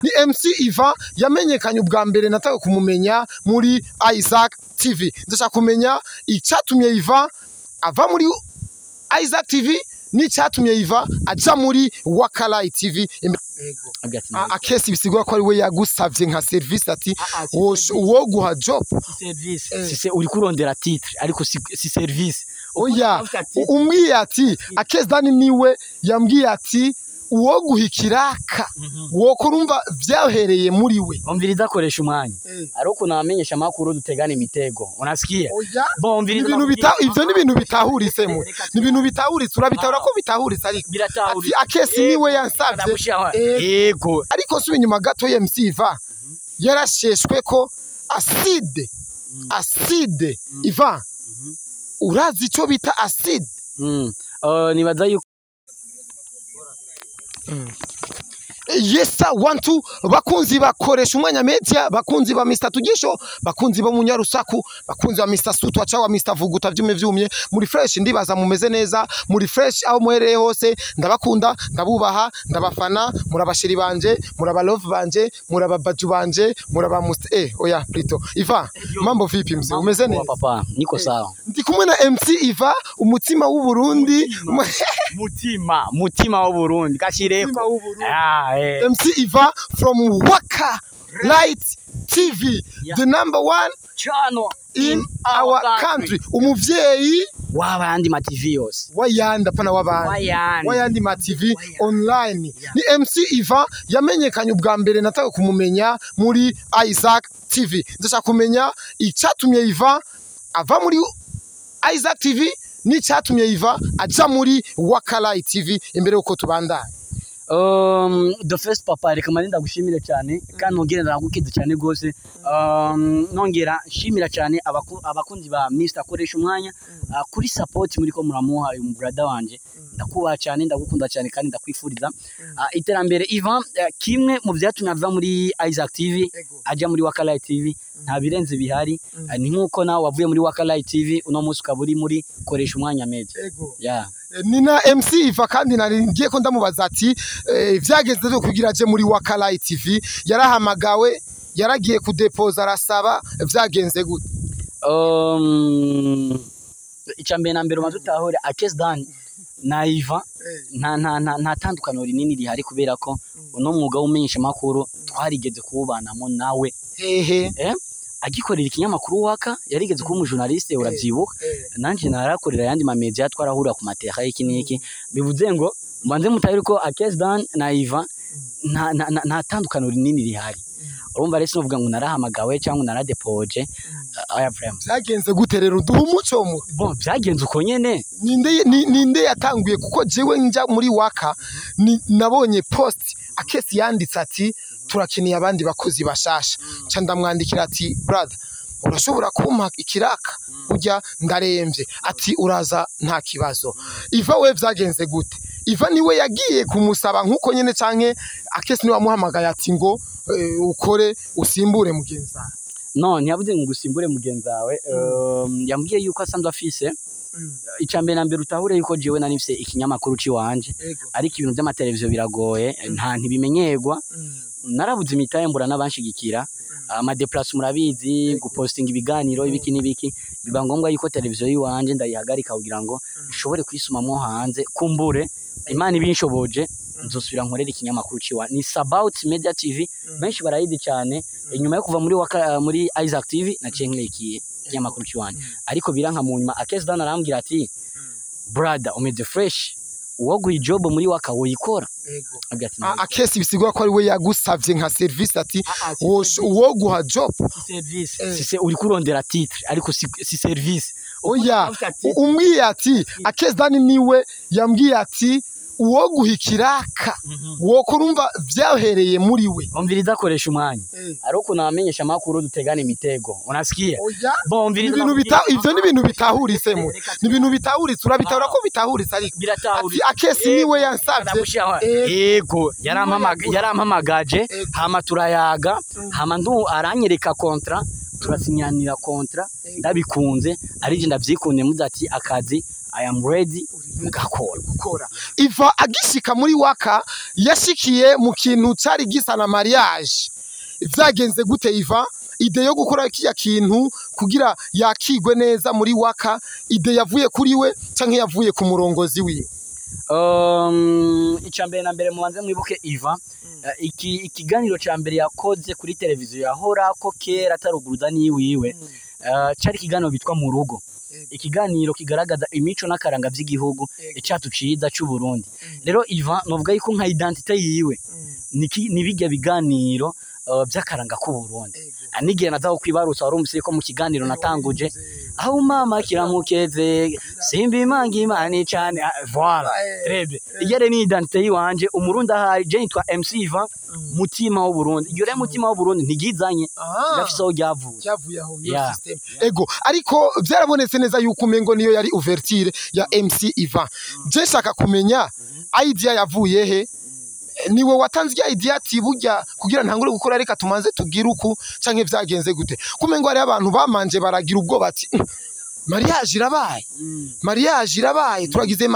Ni MC Yvan yamenyekanye ubwa mbere nataka kumumenya muri Isaac TV. Ndashaka kumenya icatumye Yvan ava muri Isaac TV n'icatumye Yvan aja muri Waka Light TV. Akesi bisigura ko ari we yagusavye nka service ati wo guha job service sise uri kurondera titre ariko si service. Oya umwiye ati akesi dani niwe yambwiye ati uwo guhikiraka wo kurumva vyahereye muri we umviriza koresha umwanya ariko namenyesha makuru dutegana imitego unasikia bo umviriza ivyo ni ibintu bitahuritse mu ni ibintu bitahuritse urabitahura ko bitahuritse ariko ati akesi niwe yansavye yego ariko subi nyuma gato ya MC Yvan yarasheshwe ko acide Yvan urazi ico bita acide nibaza yuko Yesa wantu bakunzi bakoresha umwanya media bakunzi ba Mr Tugisho bakunzi ba munyarusaku bakunzi ba Mr Sutwa cawa Mr Vuguta vyumye muri fresh ndibaza mumeze neza muri fresh aho muhereye hose ndabakunda ndabubaha ndabafana murabashiri banje muraba love banje muraba baju banje muraba oya plutôt Yvan mambo vipi mse umeze neza papa niko sawa ndi kumwe na MC Yvan umutima w'u Burundi mutima w'u Burundi kashireko MC Yvan from Waka Light TV, the #1 channel in our country. Umuvyeyi w'abandi ma TV yose. Wayanda pana w'abandi ma TV online. Ni MC Yvan yamenyekanye ubwa mbere nataka kumumenya muri Isaac TV. Ndashaka kumenya icatumye Yvan ava muri Isaac TV n'icatumye Yvan aja muri Waka Light TV imbere uko tubandanye. The first papa reka maninda gushimira cyane kandi nongera ndagukiza cyane gose nongera nshimira cyane abakunzi ba Mr akoresha umwanya kuri support muri ko muramuha uyu brother wanje ndakubaha cyane ndagukunda cyane kandi ndakwifuriza iterambere Yvan kimwe mu byatumye ava muri Isaac TV aja muri Waka Light TV nta birenze bihari ni nkuko nawe wavuye muri Waka Light TV uno munsi ukaburi muri koresha umwanya media Nina MC Yvan kandi naringiye ko ndamubaza ati vyageze zo kugira aje muri Waka Light TV yarahamagawe yaragiye kudepoza arasaba vyagenze gute icambere na mbere mazutahore akesi dani na Yvan nta tandukano rinini rihari kubera ko uno mwuga w'umenyesha makuru twarigeze kubanamo nawe agikorera ikinyamakuru Waka yarigeze kuba umujournaliste uravyibuka nanje narakorera yandi ma media twarahura ku mateka y'iki n'iki bivuze ngo mbanze mutahire ko akesi dani na Yvan nta tandukano rinini rihari urumva rese novuga ngo narahamagawe cyangwa naradepoje aya frame byagenze gute rero duha umuco mu bon byagenze uko nyene ninde yatanguye kuko jewe nja muri Waka nabonye post akesi yanditse ati turakeneye abandi bakozi bashasha ca ndamwandikira ati brother urashobora kumpa ikiraka ujya ndaremvye ati uraza nta kibazo Yvan we vyagenze gute Yvan niwe yagiye kumusaba nkuko nyene canke akesi niwe amuhamagaye ati ngo ukore usimbure mugenza no ntiyavuze ngo usimbure mugenzawe yambwiye yuko asanzwe afise icambere na mbere utahure yuko jewe nanifise ikinyamakuru ciwanje ariko ibintu by'amateleviziyo biragoye nta ntibimenyerwa narabuze imitaye mbura n'abanshigikira ama déplace murabizi gupostinga ibiganiro ibiki nibiki biba ngombwa yuko televiziyo yiwanje ndayihagarika kugira ngo nshobore kwisumamo hanze kumbure Imana ibinshoboje nzosubira nkorera ikinyamakuru ciwa ni About Media TV benshi barayidi cyane inyuma yo kuva muri Isaac TV na cyenkiye ikinyamakuru ciwanje ariko biranka mu nyuma akesi dana arambwira ati brother umeze fresh uwo guha job muri Waka woyikora akesi bisigura ko ari we yagusavye nka service ati uwo guha job service sise uri kurondera titre ariko si service. Oya umwiye ati akesi dani niwe yambwiye ati uwo guhikiraka wo kurumva vyahereye muri we umviriza koresha umwanya ariko namenyesha makuru dutegana imitego unasikia bo umviriza ivyo ni ibintu bitahuritse mu ni ibintu bitahuritse urabitahura ko bitahuritse ariko akesi niwe yansavye yego yarampamagaje hama turayaga hama ndu aranyereka contrat turasinyanira contrat ndabikunze arije ndavyikunde muze ati akazi I am ready gukora Yvan agishika muri Waka yashikiye mu kintu cari gisa na mariage vyagenze gute Yvan ide yo gukora kiya kintu kugira yakigwe neza muri Waka ide yavuye kuri we canke yavuye ku murongozi wiwe icambere na mbere mubanze mwibuke Yvan ikiganiro ca mbere yakoze kuri televiziyo yahora ko kera ataruguruza niwiwe cari ikiganiro bitwa mu rugo ikiganiro kigaragaza imico n'akaranga vy'igihugu icatu ciza c'u Burundi rero Yvan novuga yuko nka identité yiwe ni bijya biganiro by'akaranga ku Burundi anigiye nazaho kwibarutsa warumvise ko mu kiganiro natanguje aho mama kiramukeze simba imangi imani cyane voilà trebe igere ni identité yiwanje umurundi ahari je nitwa MC Yvan mutima wo Burundi iyo re mutima wo Burundi ntigizanye gafiso ryavuye aho yo system ego ariko byarabonetse neza yuko umengo niyo yari ouverture ya MC Yvan je shaka kumenya idea yavuye he niwe watanze idea ati burya kugira ntangure gukora reka tumanze tugira uku canke vyagenze gute kumengo ari abantu bamanje baragira ubwo bati mariage irabaye turagize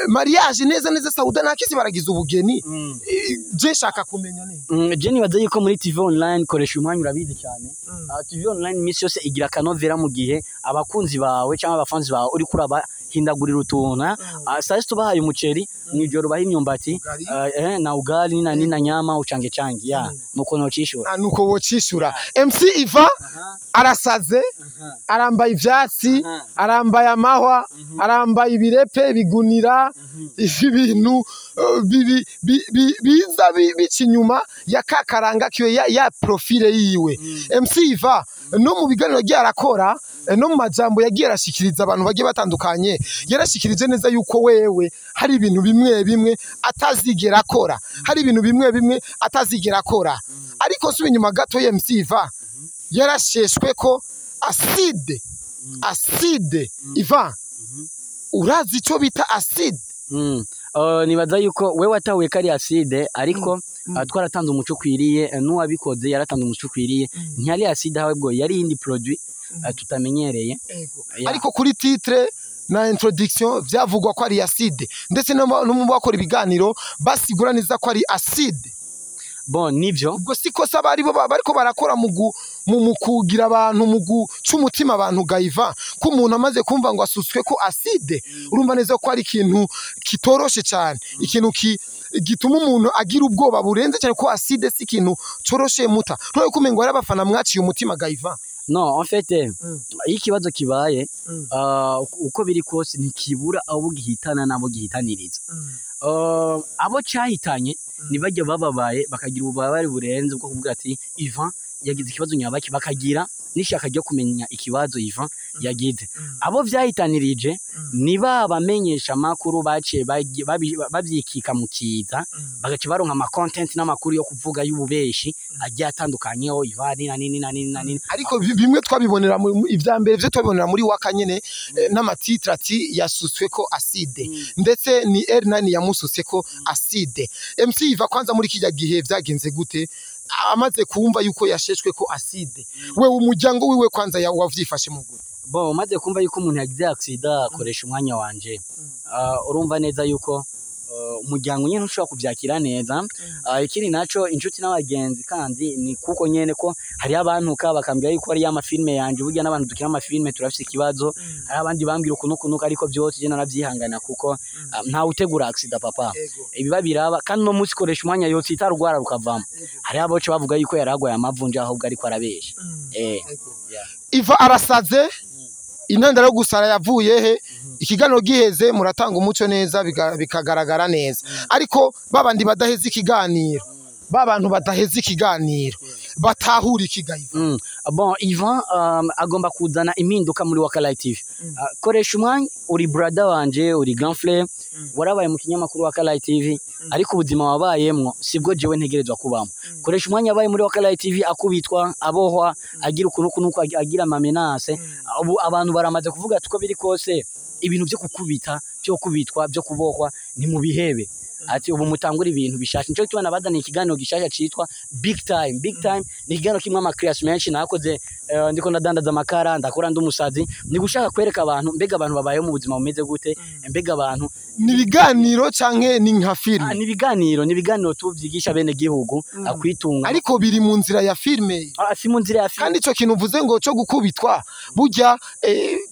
mariage neza Sauda nakisi baragize ubugeni je shaka kumenya ne je nibaza yuko muri TV online koresha umwanya urabizi cyane TV online misi yose igira kanovera mu gihe abakunzi bawe cyangwa abafanzi bawe uri kuraba hindagurira utuna sasa tubahaye umuceri mwijoro baha imyumbati na ugali na nyama uchange ya nuko nocishura nuko wocishura MC Yvan arasaze arambaye ivyatsi arambaye amahwa arambaye ibirepe bigunira ibintu biza bicinyuma ya kakaranga kiwe ya profile yiwe MC Yvan no mu biganiro arakora no mu majambo yagiye arashikiriza abantu bagiye batandukanye yarashikirije neza yuko wewe hari ibintu bimwe atazigera akora hari ibintu bimwe atazigera akora ariko subi nyuma gato ya MC Yvan yarasheshwe ko acide Yvan urazi ico bita acide nibaza yuko we watahuye kari acide ariko twaratanze umuco kwiriye n'uwabikoze yaratanze umuco kwiriye ntiyari acide ahubwo yari indi produit tutamenyereye ariko kuri titre na introduction vyavugwa ko ari acide ndetse no mu bakora ibiganiro basiguraniza ko ari acide bon nivyo ubwo sikosa bariko barakora mu kugira abantu mu gucumutima abantu Yvan ko umuntu amaze kumva ngo asuswe ko acide urumva neza ko ari ikintu kitoroshe cyane ikintu gituma umuntu agira ubwoba burenze cyane ko acide si ikintu coroshe muta ntoye kumengo ari abafana mwaciye umutima Yvan no en fait ikibazo kibaye uko biri kose ntikibura abo gihitana nabo gihitaniriza abo cyahitanye nibajya bababaye bakagira ububabare burenze bwo kuvuga ati Yvan yagize ikibazo nyabaki bakagira nishaka ryo kumenya ikibazo Yvan yagize abo vyahitanirije niba abamenyesha makuru bace bavyikika mu kiza bagace baronka ama content n'amakuru yo kuvuga y'ububeshi agiye atandukanye o Yvan nini ariko bimwe twabibonera ivyambere vyo twabibonera muri Waka nyene n'amatitre ati yasuswe ko acide ndetse ni R9 yamususe ko acide MC Yvan kwanza muri kijya gihe vyagenze gute amaze kumva yuko yasheshwe ko acide we umuryango wiwe kwanza wavyifashe mu gute bo maze kumva yuko umuntu yagize accident akoresha umwanya wanje urumva neza yuko umuryango nyene ushobora kuvyakira neza ikiri naco inshuti n'abagenzi kandi ni kuko nyene ko hari abantu bakambira yuko ari amafilme yanje burya n'abantu dukira amafilme turafise ikibazo hari abandi bambira ukuntu ariko byose je naravyihangana kuko nta utegura accident papa ibiba biraba kandi no munsi koresha umwanya yose itarugwara rukavamo hari aboce bavuga yuko yaragwaye amavunja ahubwo ariko arabesha Yvan arasaze intandaro gusara yavuye he ikiganiro giheze muratanga umuco neza bikagaragara neza ariko babandi badaheze ikiganiro babantu badaheze ikiganiro batahura ikigayiva bon Yvan agomba kuzana impinduka muri Waka Light TV koresha umwanya uri brother wanje uri grand frère warabaye mu kinyamakuru Waka Light TV ariko ubuzima wabayemwo sibwo jewe ntegerezwa kubamo koresha umwanya abaye muri Waka Light TV akubitwa abohwa agira ukuntu agira amamenase abantu baramaze kuvuga tuko biri kose ibintu byo kukubita byo kubitwa byo kubohwa ni mu bihebe ati ubu mutangura ibintu bishasha nico tubana bazana ikiganiro gishasha citwa big time ni ikiganiro kimwe ama creation menshi nakoze ndiko ndadandaza amakara ndakora ndumusazi ni gushaka kwereka abantu mbega abantu babayeho mu buzima bumeze gute mbega abantu ni biganiro canke ni nka film ni biganiro tuvyigisha bene gihugu akwitunga ariko biri mu nzira ya filme si mu nzira ya film kandi ico kintu uvuze ngo cyo gukubitwa burya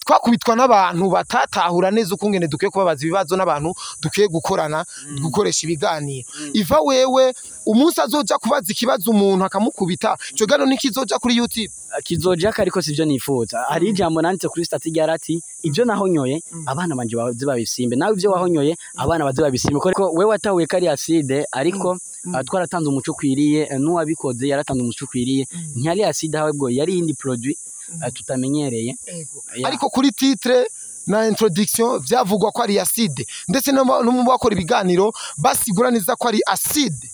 twakubitwa n'abantu batatahura neza ukungene dukiye kubabaza ibibazo n'abantu dukiye gukorana gukoresha ibiganiro iva wewe umunsi azoja kubaza ikibazo umuntu akamukubita ico gano nikizoja kuri YouTube kizoja ariko sivyo nifuza hari ijambo nanditse kuri stati yarati ivyo nahonyoye abana banje baze babisimbe nawe ivyo wahonyoye abana baze babisimbe ko wewe watahuye kari acide ariko twaratanze umuco kwiriye n'uwabikoze yaratanze umuco kwiriye ntiyari acide hawe bwo yari indi produit tutamenyereye ariko kuri titre na introduction vyavugwa ko ari acide ndetse no mu bakora ibiganiro basigura neza ko ari acide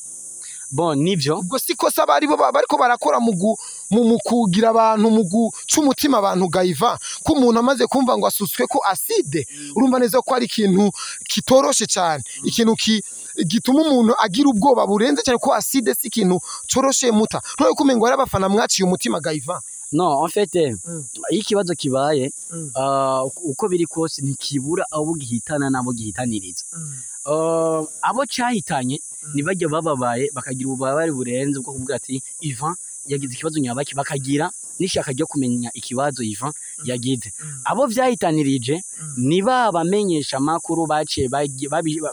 bon nivyo ubwo sikosa bari bo bariko barakora mu kugira abantu mu guca umutima abantu gaiva ko umuntu amaze kumva ngo asutswe ko acide urumva neza ko ari ikintu kitoroshe cyane ikintu gituma umuntu agira ubwoba burenze cyane ko acide si ikintu coroshe muta ntoye kumengo ari abafana mwaciye umutima gaiva no en fait ikibazo kibaye uko biri kose ntikibura abo gihitana nabo gihitaniriza abo cyahitanye nibajya bababaye bakagira ububabare burenze bwo kuvuga ati Yvan yagize ikibazo nyabaki bakagira nishaka ryo kumenya ikibazo Yvan yagize abo vyahitanirije niba abamenyesha makuru bace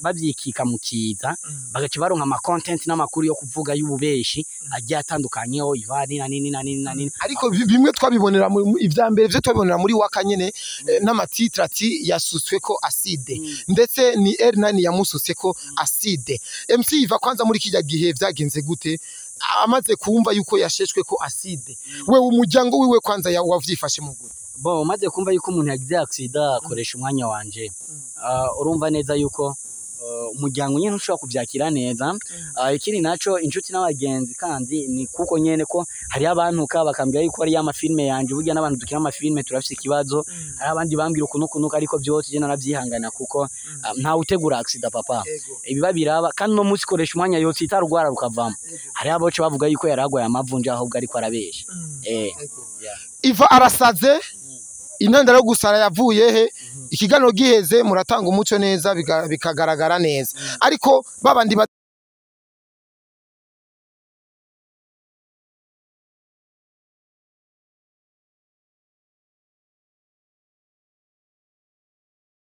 bavyikika mu kiza bagace baronka ama content n'amakuru yo kuvuga y'ububeshi agiye atandukanye o Yvan nini ariko bimwe twabibonera ivyambere vyo twabibonera muri Waka nyene n'amatitre ati yasutswe ko acide ndetse ni R9 yamususwe ko acide MC Yvan kwanza muri kijya gihe vyagenze gute amaze kumva yuko yasheshwe ko acide wewe umuryango wiwe kwanza wavyifashe mu gute bo maze kumva yuko umuntu yagize accident akoresha umwanya wanje urumva neza yuko umuryango nyene ushobora kuvyakira neza ikiri naco inshuti n'abagenzi kandi ni kuko nyene ko hari abantu bakambira yuko ari ama filme yanje burya n'abantu dukira ama filme turafise ikibazo hari abandi bambira ukuntu ariko byose je naravyihangana kuko nta utegura accident papa ibiba biraba kandi no munsi koresha umwanya yose itarugwara rukavamo hari aboce bavuga yuko yaragwaye amavunja ahubwo ariko arabesha Yvan arasaze intandaro gusara yavuye he ikiganiro giheze muratanga umuco neza bikagaragara neza ariko babandi